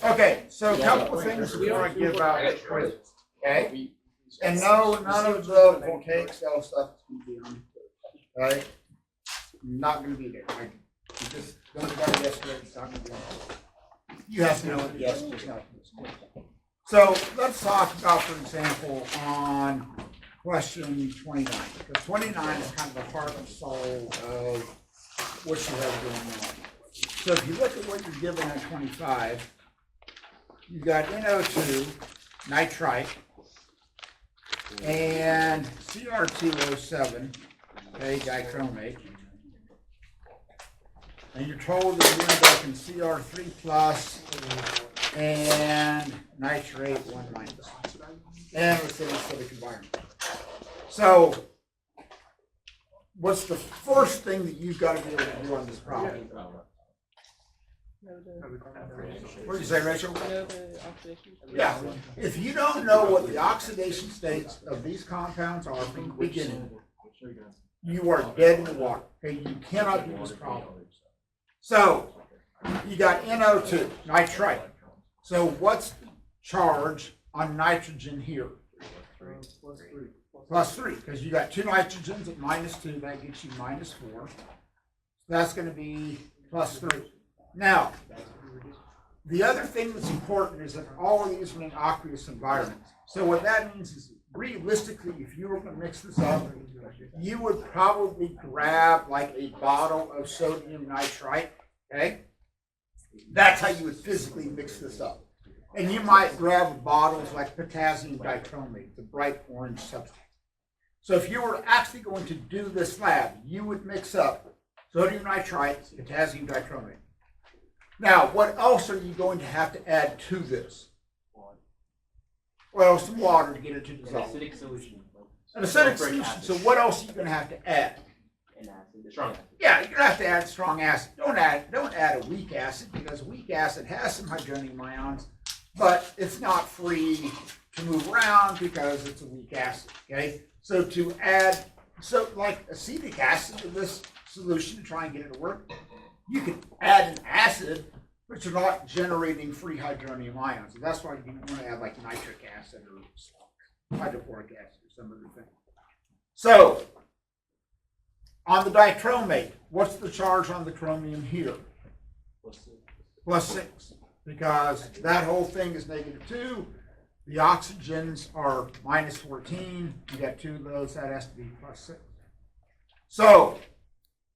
Okay, so a couple of things before I give out the quiz. Okay? And no, none of the voltaic cell stuff is going to be on. Right? Not going to be there. Right? You just don't got yesterday. It's not going to be on. You have to know what yes is not. So let's talk about, for example, on question 29. Because 29 is kind of the heart and soul of what you have going on. So if you look at what you're given on 25, you've got NO2, nitrite, and Cr2O7, okay, dichromate. And you're told that you end up in Cr3 plus and nitrate 1 minus. And it's in an acidic environment. So what's the first thing that you've got to be able to do on this problem? What did you say, Rachel? Yeah. If you don't know what the oxidation states of these compounds are from the beginning, you are dead in the water. Okay, you cannot do this problem. So you got NO2, nitrite. So what's the charge on nitrogen here? Plus 3, because you got 2 nitrogens at -2, that gets you -4. So that's going to be plus 3. Now, the other thing that's important is that all of these are in aqueous environments. So what that means is, realistically, if you were going to mix this up, you would probably grab like a bottle of sodium nitrite, okay? That's how you would physically mix this up. And you might grab bottles like potassium dichromate, the bright orange substance. So if you were actually going to do this lab, you would mix up sodium nitrite, potassium dichromate. Now, what else are you going to have to add to this? Well, some water to get it to dissolve. An acidic solution. An acidic solution. So what else are you going to have to add? An acid, strong acid. Yeah, you're going to have to add strong acid. Don't add a weak acid, because weak acid has some hydronium ions, but it's not free to move around because it's a weak acid. Okay, so to add like acetic acid to this solution to try and get it to work, you can add an acid, but you're not generating free hydronium ions. And that's why you want to add like nitric acid or hydrochloric acid or some other thing. So on the dichromate, what's the charge on the chromium here? Plus 6. Because that whole thing is -2. The oxygens are -14. You got 2 of those, that has to be plus 6. So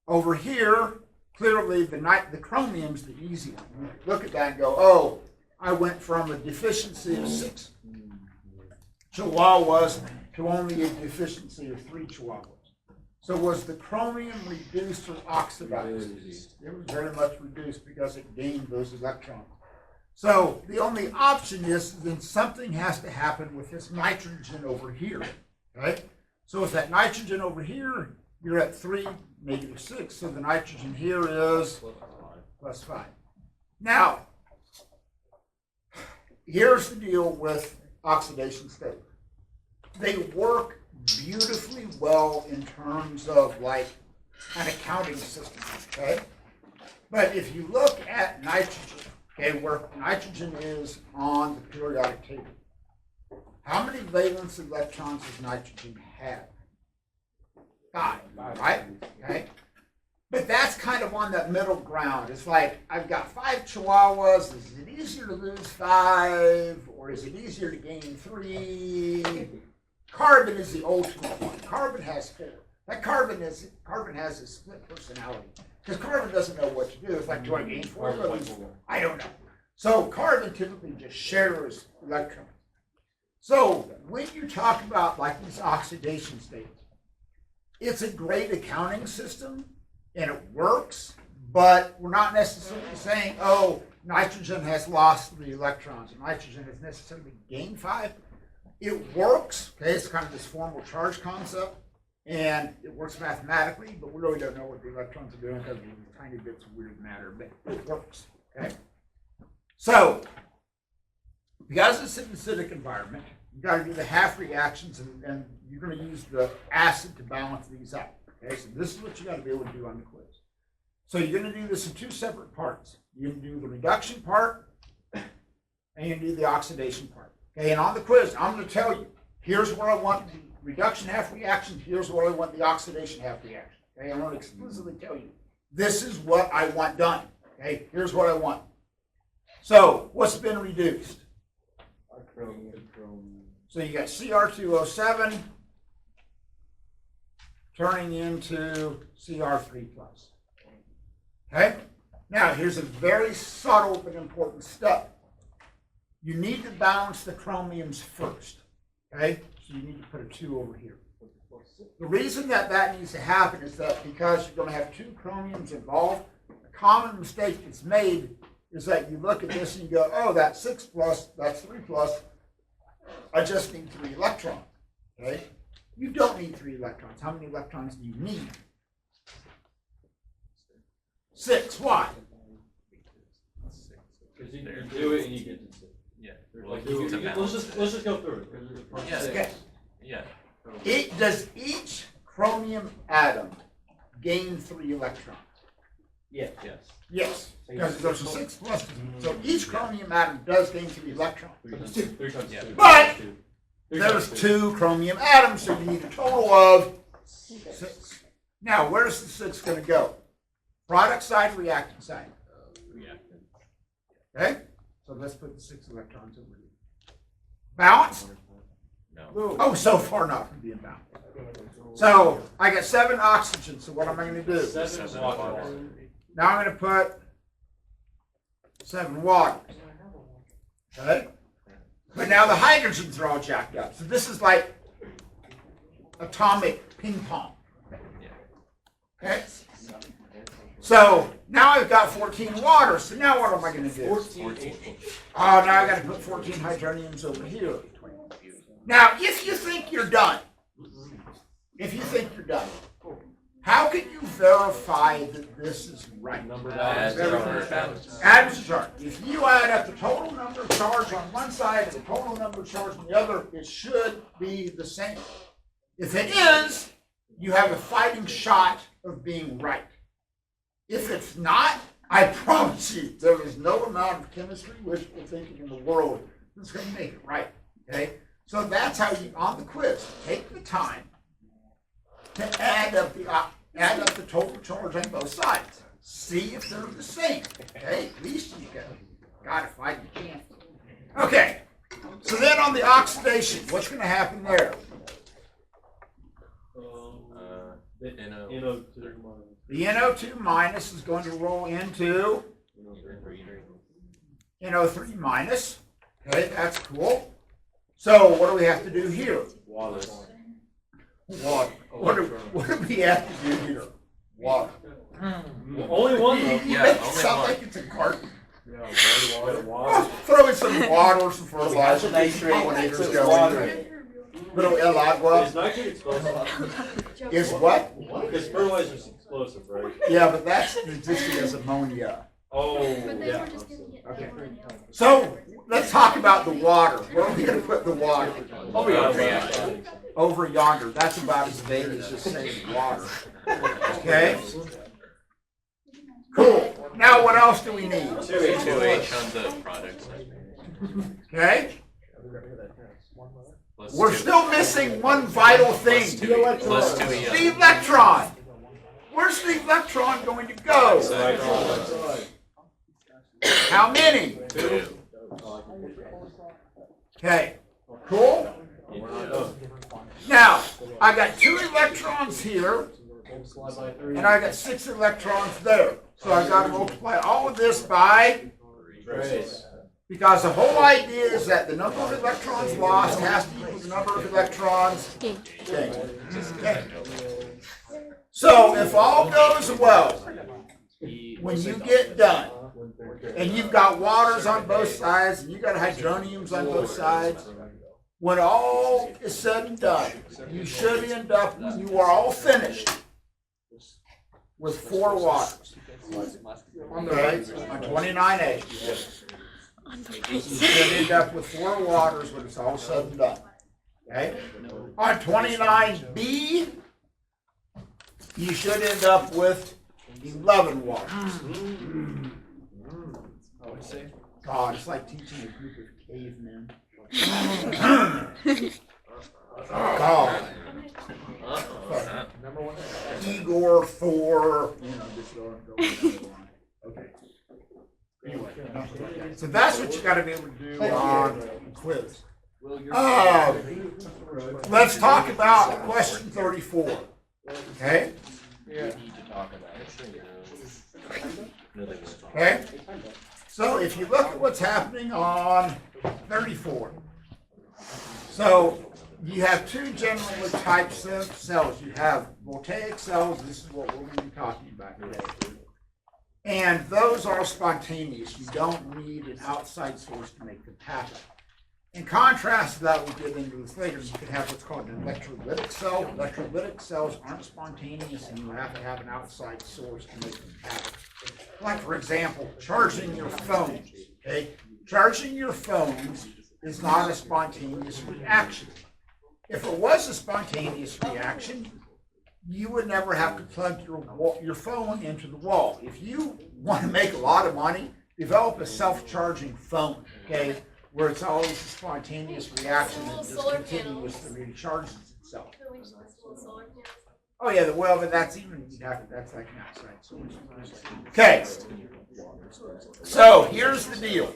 over here, clearly the chromium's the easy one. You look at that and go, oh, I went from a deficiency of 6 chihuahuas to only a deficiency of 3 chihuahuas. So was the chromium reduced or oxidized? It was very much reduced because it gained those electrons. So the only option is then something has to happen with this nitrogen over here. Okay? So with that nitrogen over here, you're at 3, -6. So the nitrogen here is plus 5. Now, here's the deal with oxidation state. They work beautifully well in terms of like an accounting system. Okay? But if you look at nitrogen, okay, where nitrogen is on the periodic table, how many valence electrons does nitrogen have? 5, right? Okay. But that's kind of on that middle ground. It's like, I've got 5 chihuahuas. Is it easier to lose 5, or is it easier to gain 3? Carbon is the ultimate one. Carbon has 4. That carbon has a split personality. Because carbon doesn't know what to do. It's like, do I gain 4 or lose 4? I don't know. So carbon typically just shares electrons. So when you talk about like these oxidation states, it's a great accounting system and it works, but we're not necessarily saying, oh, nitrogen has lost 3 electrons, and nitrogen has necessarily gained 5. It works, okay, it's kind of this formal charge concept, and it works mathematically, but we really don't know what the electrons are doing because of these tiny bits of weird matter, but it works, okay? So, because it's an acidic environment, you've got to do the half reactions, and you're going to use the acid to balance these out, okay? So this is what you got to be able to do on the quiz. So you're going to do this in 2 separate parts. You're going to do the reduction part, and you do the oxidation part. Okay, and on the quiz, I'm going to tell you, here's where I want the reduction half reaction, here's where I want the oxidation half reaction. Okay, I'm going to explicitly tell you, this is what I want done. Okay, here's what I want. So, what's been reduced? So you got Cr2O7 turning into Cr3+. Okay? Now, here's a very subtle but important step. You need to balance the chromiums first. Okay? So you need to put a 2 over here. The reason that needs to happen is that because you're going to have 2 chromiums involved, a common mistake that's made is that you look at this and you go, oh, that's 6 plus, that's 3 plus. I just need 3 electrons. Okay? You don't need 3 electrons. How many electrons do you need? 6. Why? Because you do it and you get to 6. Yeah. Like, let's just go through it. Yeah. Okay. Yeah. Does each chromium atom gain 3 electrons? Yes. Yes, because there's a 6 plus. So each chromium atom does gain 3 electrons. 3 times 2. But there's 2 chromium atoms, so you need a total of 6. Now, where's the 6 going to go? Product side, reactant side. Reactant. Okay? So let's put the 6 electrons over here. Balance? No. Oh, so far not going to be in balance. So I got 7 oxygen, so what am I going to do? 7 water. Now I'm going to put 7 waters. Okay? But now the hydrogens are all jacked up. So this is like atomic ping pong. Okay? So now I've got 14 waters. So now what am I going to do? 14. Oh, now I got to put 14 hydroniums over here. Now, if you think you're done, how can you verify that this is right? Add chart. If you add up the total number of charge on one side and the total number of charge on the other, it should be the same. If it is, you have a fighting shot of being right. If it's not, I promise you, there is no amount of chemistry, wishful thinking in the world that's going to make it right. Okay? So that's how you, on the quiz, take the time to add up the total charge on both sides. See if they're the same. Okay? At least you got a fighting chance. Okay. So then on the oxidation, what's going to happen there? The NO2 minus is going to roll into NO3 minus. Okay, that's cool. So what do we have to do here? Water. What do we have to do here? Water. Only one though. You make it sound like it's a carton. Yeah, water. Throw in some water, some fertilizer, pollinators going. Little El Agua. Is nitrate explosive? Is what? Because fertilizer is explosive, right? Yeah, but that's existing as ammonia. Oh, But they yeah. were just giving it. Okay. So let's talk about the water. Where are we going to put the water? Over yonder. That's about as vague as just saying water. Okay? Cool. Now what else do we need? 2H on the product side. Okay? Plus We're 2. still missing one vital thing. Plus 2 plus 2 The electron. Where's the electron going to go? How many? 2. Okay. Cool? Now, I got 2 electrons here, and I got 6 electrons there. So I got to multiply all of this by, because the whole idea is that the number of electrons lost has to equal the number of electrons gained. Okay. So if all goes well, when you get done, and you've got waters on both sides, and you've got hydroniums on both sides, when all is said and done, you should end up, when you are all finished, with 4 waters. Okay, on 29A. You should end up with 4 waters when it's all said and done. Okay? On 29B, you should end up with 11 waters. God, it's like teaching a group of cavemen. God. Igor, Thor, just go on. Okay. Anyway, so that's what you got to be able to do on the quiz. Let's talk about question 34. Okay? Okay? So if you look at what's happening on 34, so you have two generally types of cells. You have voltaic cells. This is what we're going to be talking about today. And those are spontaneous. You don't need an outside source to make them happen. In contrast to that, we'll get into this later, you can have what's called an electrolytic cell. Electrolytic cells aren't spontaneous, and you have to have an outside source to make them happen. Like, for example, charging your phones. Okay? Charging your phones is not a spontaneous reaction. If it was a spontaneous reaction, you would never have to plug your phone into the wall. If you want to make a lot of money, develop a self-charging phone, okay, where it's always a spontaneous reaction that just continuously recharges itself. Oh yeah, well, but that's like an outside source. Okay, so here's the deal.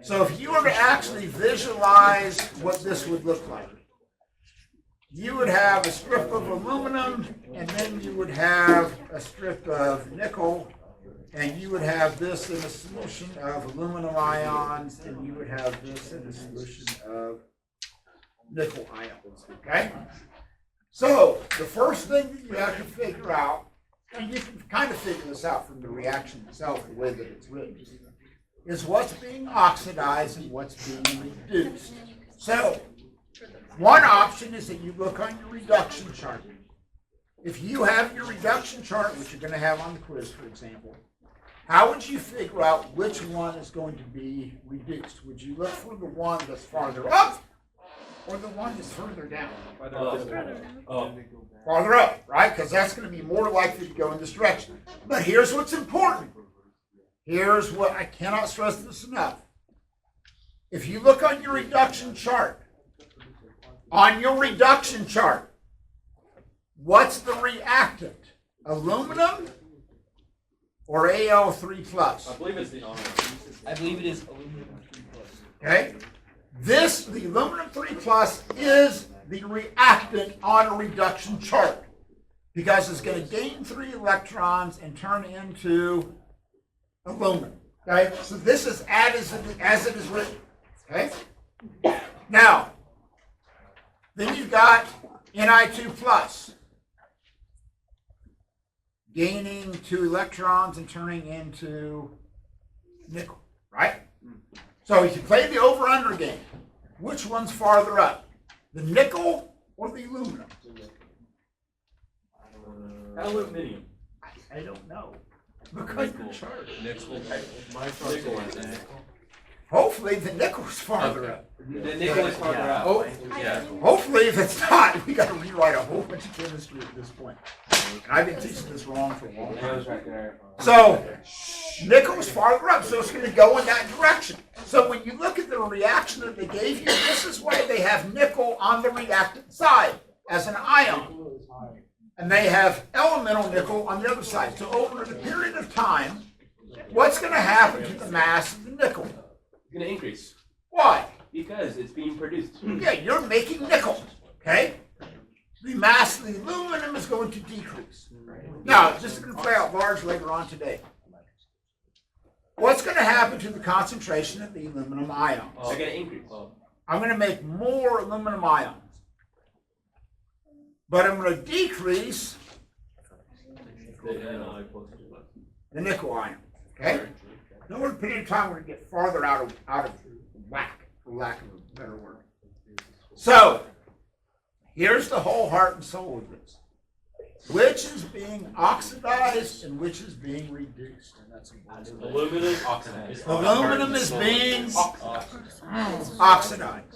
So if you were to actually visualize what this would look like, you would have a strip of aluminum, and then you would have a strip of nickel, and you would have this in a solution of aluminum ions, and you would have this in a solution of nickel ions, okay? So the first thing that you have to figure out, and you can kind of figure this out from the reaction itself, the way that it's written, is what's being oxidized and what's being reduced. So one option is that you look on your reduction chart. If you have your reduction chart, which you're going to have on the quiz, for example, how would you figure out which one is going to be reduced? Would you look for the one that's farther up or the one that's further down? Farther up, right? Because that's going to be more likely to go in this direction. But here's what's important. Here's what I cannot stress this enough. If you look on your reduction chart, what's the reactant? Aluminum or Al3+? I believe it's the I believe it is aluminum 3+. Okay? The aluminum 3+ is the reactant on a reduction chart because it's going to gain 3 electrons and turn into aluminum. Okay? So this is as it is written. Okay? Now, then you've got Ni2+, gaining 2 electrons and turning into nickel, right? So if you play the over-under game, which one's farther up? The nickel or the aluminum? aluminium. I don't know. Because the chart. Nickel. Hopefully the nickel's farther up. The nickel is farther out. Oh, Yeah. hopefully if it's not, we got to rewrite a whole bunch of chemistry at this point. And I've been teaching this wrong for a long time. Right there. So nickel's farther up, so it's going to go in that direction. So when you look at the reaction that they gave you, this is why they have nickel on the reactant side as an ion. And they have elemental nickel on the other side. So over the period of time, what's going to happen to the mass of the nickel? It's going to increase. Why? Because it's being produced. Yeah, you're making nickel, okay? The mass of the aluminum is going to decrease. Now, this is going to play out large later on today. What's going to happen to the concentration of the aluminum ions? They're going to increase. I'm going to make more aluminum ions. But I'm going to decrease the nickel ion, okay? Then over a period of time, we're going to get farther out of whack, for lack of a better word. So, here's the whole heart and soul of this. Which is being oxidized and which is being reduced? Aluminum oxidized. Aluminum is being oxidized.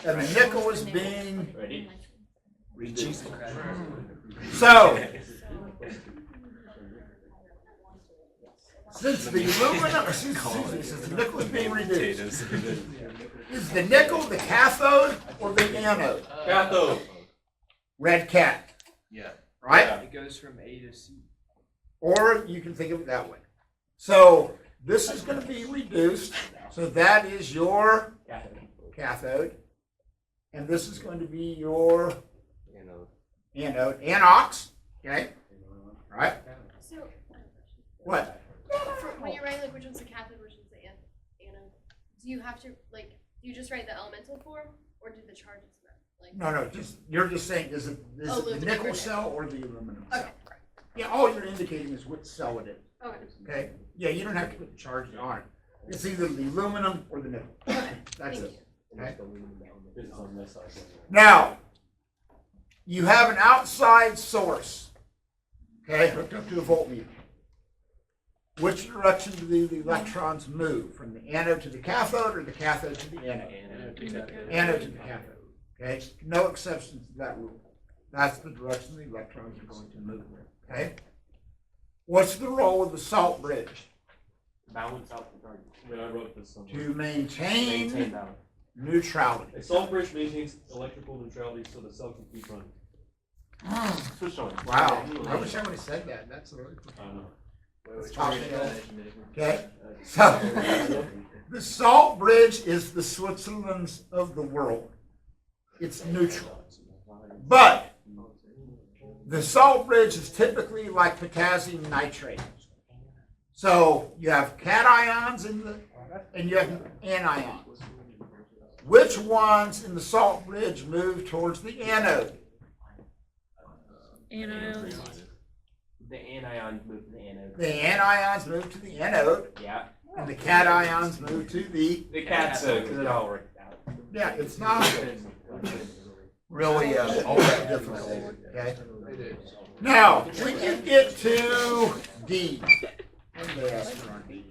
And the nickel is being reduced. since the aluminum, since the nickel is being reduced, is the nickel the cathode or the anode? Cathode. Red cat, Yeah. right? Yeah. It goes from A to C. Or you can think of it that way. So this is going to be reduced. So that is your cathode. And this is going to be your anode. Anox. Okay. Right? So, What? when you're writing, like, which one's the cathode, which one's the anode, do you have to, like, do you just write the elemental form, or do the charges matter? Like, No. You're just saying, is it the Aluminum. nickel cell or the aluminum cell? Okay. Yeah, all you're indicating is which cell it is. Okay. Okay? Yeah, you don't have to put the charges on it. It's either the aluminum or the nickel. That's Thank it. you. Okay? This is on this side. Now, you have an outside source, okay, hooked up to a voltmeter. Which direction do the electrons move? From the anode to the cathode or the cathode to the anode? Anode to the cathode, okay? No exceptions to that rule. That's the direction the electrons are going to move, okay? What's the role of the salt bridge? Balance out the target. When I wrote this somewhere. To maintain balance. neutrality. A salt bridge maintains electrical neutrality so the cell can keep running. Switch on. Wow, I wish I would have said that. That's really cool. I know. Okay, so the salt bridge is the Switzerland's of the world. It's neutral. But the salt bridge is typically like potassium nitrate. So you have cations and you have anions. Which ones in the salt bridge move towards the anode? Anode. The anions move to the anode. The anions move to the anode, Yeah. and the cations move to the. The cathode, because it all worked out. Yeah, it's not really all that difficult. Okay. Now we can get to D. What did they ask for on D?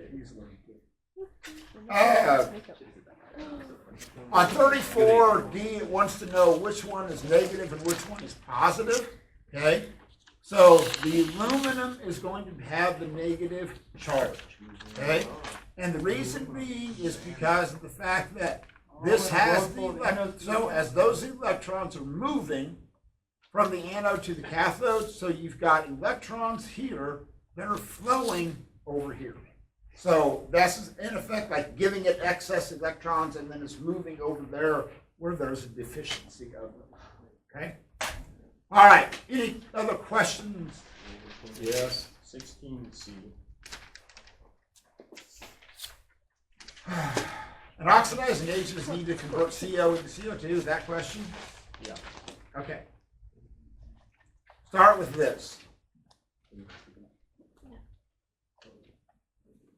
On 34, D it wants to know which one is negative and which one is positive. Okay. So the aluminum is going to have the negative charge, okay? And the reason being is because of the fact that this has the so as those electrons are moving from the anode to the cathode, so you've got electrons here that are flowing over here. So that's in effect like giving it excess electrons and then it's moving over there where there's a deficiency of them, okay? All right, any other questions? Yes, 16C. An oxidizing agent is needed to convert CO into CO2, is that question? Yeah. Okay. Start with this.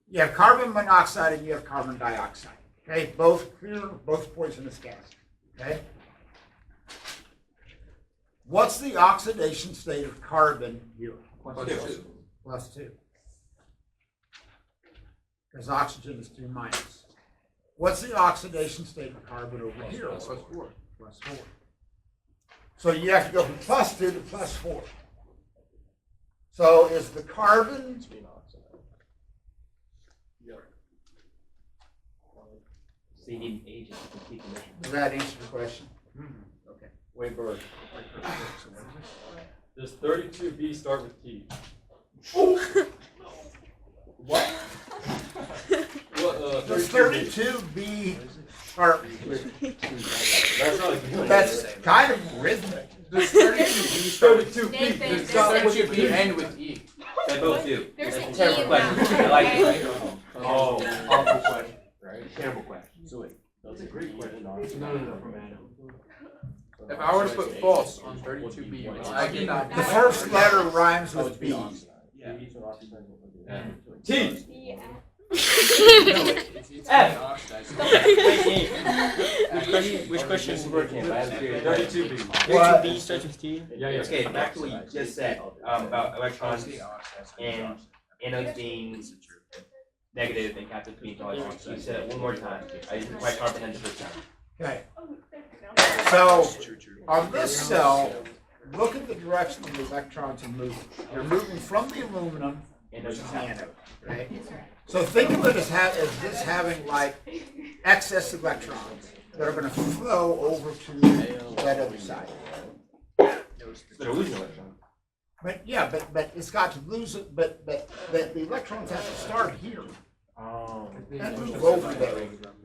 You have carbon monoxide and you have carbon dioxide. Okay, both clear, both poisonous gas. Okay? What's the oxidation state of carbon here? Plus 2. Because oxygen is 2 minus. What's the oxidation state of carbon over here? Plus 4. Plus 4. So you have to go from plus 2 to plus 4. So is the carbon So you need an agent to keep the mission. Does that answer the question? Okay. Wait, Bird. Does 32B start with T? What? What? Does 32B start with? That's not a good. That's kind of rhythmic. Does 32B start with 2B? Nathan, Does start there's with 2B end with E? They both do. There's That's a an E terrible in question. that. I like it. Oh, awful question. Right? Terrible question. So wait, that's a great question. No. If I were to put false on 32B, I get not. The first letter rhymes with B. T. Which question is working? 32B. What? B starts with T. Yeah, yeah. Okay, back to what you just said about electrons and anodes being negative and cathodes being positive. You said it one more time. I didn't quite comprehend the first time. Okay. So on this cell, look at the direction the electrons are moving. They're moving from the aluminum versus Anode. the anode, right? So think of it as this having like excess electrons that are gonna flow over to that other side. They're losing electrons. But yeah, but it's got to lose it, but the electrons have to start here and move over there.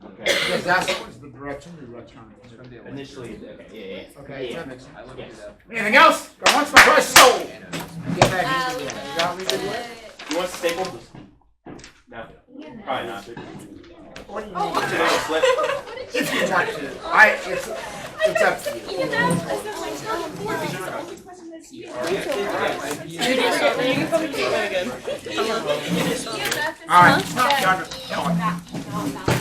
Okay. Because that's always the direction the electrons move. Initially, okay, yeah. Okay, Yeah. that makes sense. Yes. Anything else? Go once, my price sold. Get back into it. You got me good way? You want staple? No, probably not. What do you Oh. need? Should I slip? If you want to, it's up to you. All right, stop yonder.